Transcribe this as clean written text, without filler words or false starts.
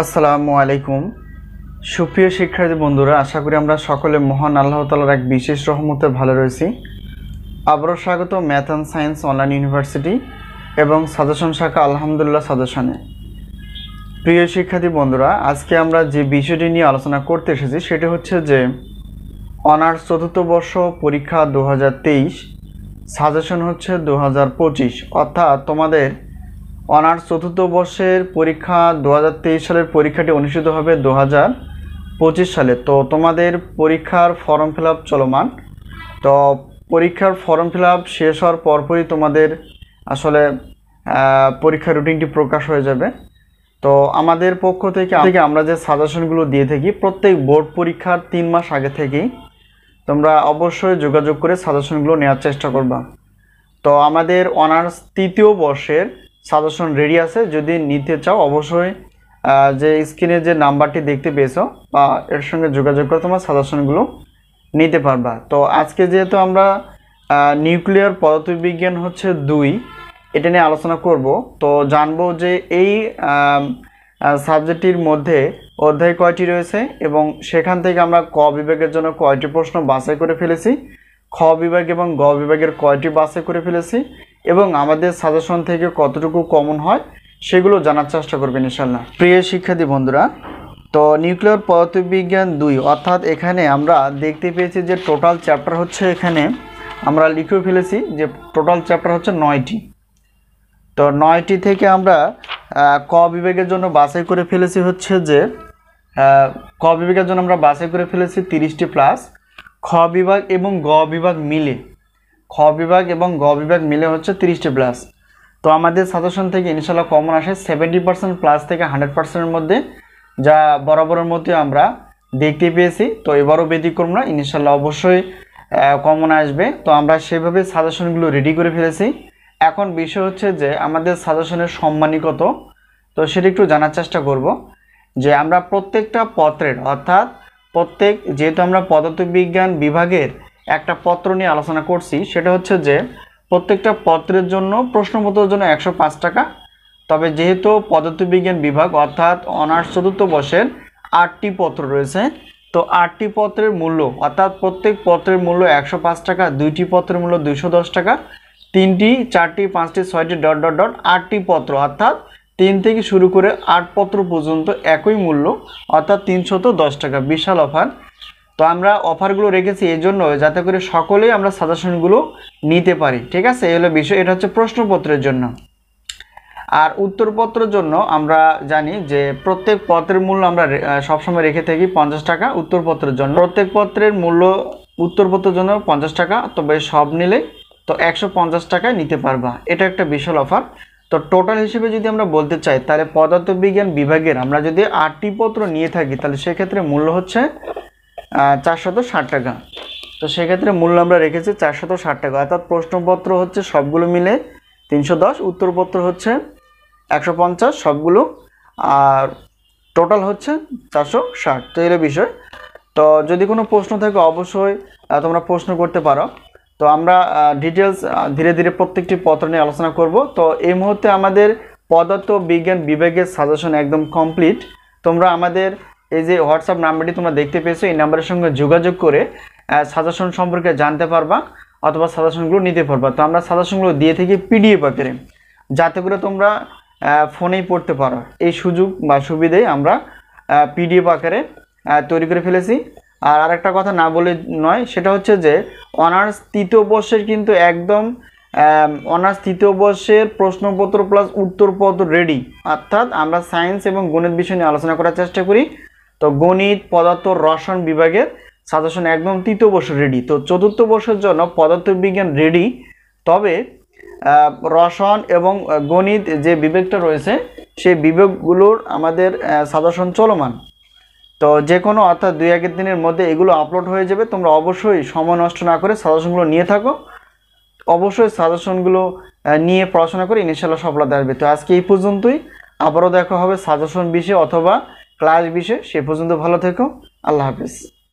আসসালামু আলাইকুম সুপ্রিয় শিক্ষার্থী বন্ধুরা, আশা করি আমরা সকলে মহান আল্লাহ তাআলার এক বিশেষ রহমতে ভালো রয়েছি। আবারও স্বাগত math and science online university এবং সাজেশন শাখা আলহামদুলিল্লাহ সাজেশনে। প্রিয় শিক্ষার্থী বন্ধুরা, আজকে আমরা যে বিষয়টি নিয়ে আলোচনা করতে এসেছি সেটি হচ্ছে যে অনার্স চতুর্থ বর্ষ পরীক্ষা 2023 সাজেশন হচ্ছে 2025, অর্থাৎ তোমাদের অনার্স চতুর্থ বর্ষের পরীক্ষা 2023 সালের পরীক্ষাটি অনুষ্ঠিত হবে 2025 সালে। তো তোমাদের পরীক্ষার ফর্ম ফিল আপ চলমান। তো পরীক্ষার ফর্ম ফিল আপ শেষ হওয়ার পরপরই তোমাদের আসলে পরীক্ষার রুটিনটি প্রকাশ হয়ে যাবে। তো আমাদের পক্ষ থেকে আমরা যে সাজেশনগুলো দিয়ে থাকি প্রত্যেক বোর্ড পরীক্ষার 3 মাস আগে থেকেই তোমরা অবশ্যই যোগাযোগ করে সাজেশনগুলো নেওয়ার চেষ্টা করবা। তো আমাদের অনার্স তৃতীয় বর্ষের সাজেশন রেডি আছে, যদি নিতে চাও অবশ্যই যে স্ক্রিনে যে নাম্বারটি দেখতে পেয়েছো বা এর সঙ্গে যোগাযোগ করে তোমার সাজেশনগুলো নিতে পারবা। তো আজকে যেহেতু আমরা নিউক্লিয়ার পদার্থবিজ্ঞান হচ্ছে 2 এটা নিয়ে আলোচনা করব, তো জানবো যে এই সাবজেক্টটির মধ্যে অধ্যায় কয়টি রয়েছে এবং সেখান থেকে আমরা ক বিভাগের জন্য কয়টি প্রশ্ন বাছাই করে ফেলেছি, খ বিভাগ এবং গ বিভাগের কয়টি বাছাই করে ফেলেছি এবং আমাদের সাজেশন থেকে কতটুকু কমন হয় সেগুলো জানার চেষ্টা করবেন ইনশাআল্লাহ। প্রিয় শিক্ষার্থী বন্ধুরা, তো নিউক্লিয়ার পদার্থবিজ্ঞান 2 অর্থাৎ এখানে আমরা দেখতে পেয়েছি যে টোটাল চ্যাপ্টার হচ্ছে, এখানে আমরা লিখে ফেলেছি যে টোটাল চ্যাপ্টার হচ্ছে 9টি। তো 9টি থেকে আমরা ক বিভাগের জন্য বাছাই করে ফেলেছি হচ্ছে যে ক বিভাগের জন্য আমরা বাছাই করে ফেলেছি 30টি প্লাস, খ বিভাগ এবং গ বিভাগ মিলে হচ্ছে 30টি প্লাস। তো আমাদের সাজেশন থেকে ইনশাআল্লাহ কমন আসে 70% প্লাস থেকে 100%-এর মধ্যে, যা বরাবরের মধ্যে আমরা দেখতে পেয়েছি। তো এবারও ব্যতিক্রম না, ইনশাআল্লাহ অবশ্যই কমন আসবে। তো আমরা সেভাবে সাজেশনগুলো রেডি করে ফেলেছি। এখন বিষয় হচ্ছে যে আমাদের সাজেশনের সম্মানী কত, তো সেটা একটু জানার চেষ্টা করব। যে আমরা প্রত্যেকটা পত্রের অর্থাৎ যেহেতু আমরা পদার্থবিজ্ঞান বিভাগের একটা পত্র নিয়ে আলোচনা করছি, সেটা হচ্ছে যে প্রত্যেকটা পত্রের জন্য প্রশ্নপত্রের জন্য 105 টাকা। তবে যেহেতু পদার্থবিজ্ঞান বিভাগ অর্থাৎ অনার্স চতুর্থ বর্ষের 8টি পত্র রয়েছে, তো 8টি পত্রের মূল্য অর্থাৎ প্রত্যেক পত্রের মূল্য 105 টাকা, 2টি পত্রের মূল্য 210 টাকা, 3টি 4টি 5টি 6টি ... 8টি পত্র অর্থাৎ 3 থেকে শুরু করে 8 পত্র পর্যন্ত একই মূল্য অর্থাৎ 310 টাকা। বিশাল অফার। তো আমরা অফারগুলো রেখেছি এই জন্য যাতে করে সকলেই আমরা সাজেশনগুলো নিতে পারি, ঠিক আছে? এই হলো বিষয়। এটা হচ্ছে প্রশ্নপত্রের জন্য। আর উত্তরপত্রের জন্য আমরা জানি যে প্রত্যেক পত্রের মূল্য আমরা সবসময় রেখে থাকি 50 টাকা উত্তরপত্রের জন্য। প্রত্যেক পত্রের মূল্য উত্তরপত্রের জন্য 50 টাকা, তবে সব নিলে তো 150 টাকায় নিতে পারবা। এটা একটা বিশাল অফার। তো টোটাল হিসেবে যদি আমরা বলতে চাই তাহলে পদার্থবিজ্ঞান বিভাগের আমরা যদি 8টি পত্র নিয়ে থাকি তাহলে সেক্ষেত্রে মূল্য হচ্ছে 460 টাকা। তো সেক্ষেত্রে মূল্য আমরা রেখেছি 460 টাকা, অর্থাৎ প্রশ্নপত্র হচ্ছে সবগুলো মিলে 310, উত্তরপত্র হচ্ছে 150 সবগুলো, আর টোটাল হচ্ছে 460। তো এর বিষয়। তো যদি কোনো প্রশ্ন থাকে অবশ্যই তোমরা প্রশ্ন করতে পারো। তো আমরা ডিটেলস ধীরে ধীরে প্রত্যেকটি পত্র নিয়ে আলোচনা করব। তো এই মুহূর্তে আমাদের পদার্থ বিজ্ঞান বিভাগের সাজেশন একদম কমপ্লিট। তোমরা আমাদের এই যে হোয়াটসঅ্যাপ নাম্বারটি তোমরা দেখতে পেয়েছো, এই নাম্বারের সঙ্গে যোগাযোগ করে সাজেশন সম্পর্কে জানতে পারবা অথবা সাজেশনগুলো নিতে পারবা। তো আমরা সাজেশনগুলো দিয়ে থাকি পিডিএফ আকারে, যাতে করে তোমরা ফোনেই পড়তে পারো। এই সুযোগ বা সুবিধায় আমরা পিডিএফ আকারে তৈরি করে ফেলেছি। আর আরেকটা কথা না বলে নয়, সেটা হচ্ছে যে অনার্স তৃতীয় বর্ষের কিন্তু একদম অনার্স তৃতীয় বর্ষের প্রশ্নপত্র প্লাস উত্তরপত্র রেডি, অর্থাৎ আমরা সায়েন্স এবং গণিত বিষয় নিয়ে আলোচনা করার চেষ্টা করি। তো গণিত, পদার্থ, রসায়ন বিভাগের সাজেশন একদম তৃতীয় বর্ষ রেডি। তো চতুর্থ বর্ষের জন্য পদার্থবিজ্ঞান রেডি, তবে রসায়ন এবং গণিত যে বিভাগটা রয়েছে সেই বিভাগগুলোর আমাদের সাজেশন চলমান। তো যে কোনো অর্থাৎ 2-1 দিনের মধ্যে এগুলো আপলোড হয়ে যাবে। তোমরা অবশ্যই সময় নষ্ট না করে সাজেশনগুলো নিয়ে থাকো। অবশ্যই সাজেশনগুলো নিয়ে পড়াশোনা করে ইনশাআল্লাহ সফলতা আসবে। তো আজকে এই পর্যন্তই, আবারও দেখা হবে সাজেশন বিষয়ে অথবা ক্লাস বিষয়ে। সে পর্যন্ত ভালো থেকো। আল্লাহ হাফেজ।